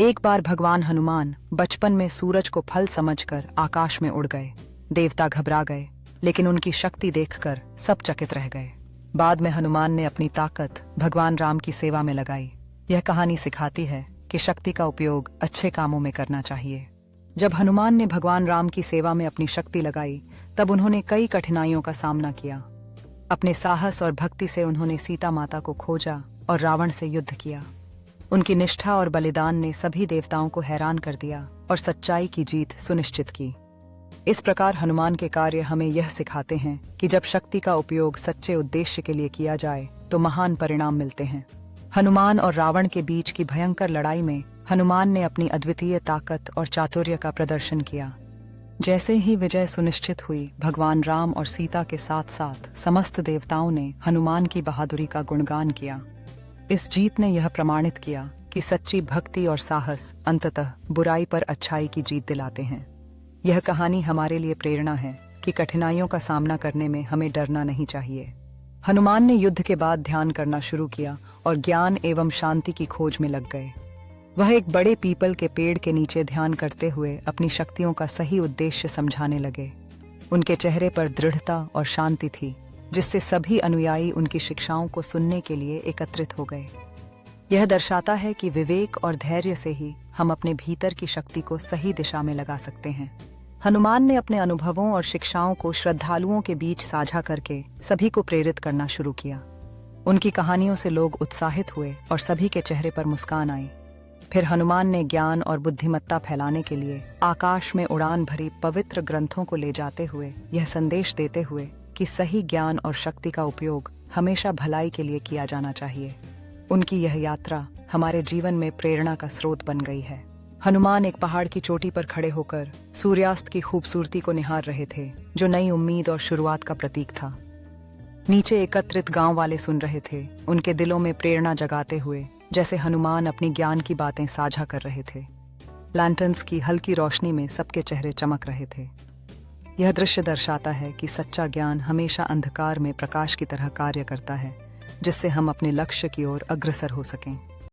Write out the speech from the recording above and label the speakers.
Speaker 1: एक बार भगवान हनुमान बचपन में सूरज को फल समझकर आकाश में उड़ गए। देवता घबरा गए, लेकिन उनकी शक्ति देखकर सब चकित रह गए। बाद में हनुमान ने अपनी ताकत भगवान राम की सेवा में लगाई। यह कहानी सिखाती है कि शक्ति का उपयोग अच्छे कामों में करना चाहिए। जब हनुमान ने भगवान राम की सेवा में अपनी शक्ति लगाई, तब उन्होंने कई कठिनाइयों का सामना किया। अपने साहस और भक्ति से उन्होंने सीता माता को खोजा और रावण से युद्ध किया। उनकी निष्ठा और बलिदान ने सभी देवताओं को हैरान कर दिया और सच्चाई की जीत सुनिश्चित की। इस प्रकार हनुमान के कार्य हमें यह सिखाते हैं कि जब शक्ति का उपयोग सच्चे उद्देश्य के लिए किया जाए तो महान परिणाम मिलते हैं। हनुमान और रावण के बीच की भयंकर लड़ाई में हनुमान ने अपनी अद्वितीय ताकत और चातुर्य का प्रदर्शन किया। जैसे ही विजय सुनिश्चित हुई, भगवान राम और सीता के साथ साथ समस्त देवताओं ने हनुमान की बहादुरी का गुणगान किया। इस जीत ने यह प्रमाणित किया कि सच्ची भक्ति और साहस अंततः बुराई पर अच्छाई की जीत दिलाते हैं। यह कहानी हमारे लिए प्रेरणा है कि कठिनाइयों का सामना करने में हमें डरना नहीं चाहिए। हनुमान ने युद्ध के बाद ध्यान करना शुरू किया और ज्ञान एवं शांति की खोज में लग गए। वह एक बड़े पीपल के पेड़ के नीचे ध्यान करते हुए अपनी शक्तियों का सही उद्देश्य समझाने लगे। उनके चेहरे पर दृढ़ता और शांति थी, जिससे सभी अनुयायी उनकी शिक्षाओं को सुनने के लिए एकत्रित हो गए। यह दर्शाता है कि विवेक और धैर्य से ही हम अपने भीतर की शक्ति को सही दिशा में लगा सकते हैं। हनुमान ने अपने अनुभवों और शिक्षाओं को श्रद्धालुओं के बीच साझा करके सभी को प्रेरित करना शुरू किया। उनकी कहानियों से लोग उत्साहित हुए और सभी के चेहरे पर मुस्कान आई। फिर हनुमान ने ज्ञान और बुद्धिमत्ता फैलाने के लिए आकाश में उड़ान भरी पवित्र ग्रंथों को ले जाते हुए यह संदेश देते हुए कि सही ज्ञान और शक्ति का उपयोग हमेशा भलाई के लिए किया जाना चाहिए। उनकी यह यात्रा हमारे जीवन में प्रेरणा का स्रोत बन गई है। हनुमान एक पहाड़ की चोटी पर खड़े होकर सूर्यास्त की खूबसूरती को निहार रहे थे, जो नई उम्मीद और शुरुआत का प्रतीक था। नीचे एकत्रित गांव वाले सुन रहे थे, उनके दिलों में प्रेरणा जगाते हुए, जैसे हनुमान अपनी ज्ञान की बातें साझा कर रहे थे। लैंटर्न्स की हल्की रोशनी में सबके चेहरे चमक रहे थे। यह दृश्य दर्शाता है कि सच्चा ज्ञान हमेशा अंधकार में प्रकाश की तरह कार्य करता है, जिससे हम अपने लक्ष्य की ओर अग्रसर हो सकें।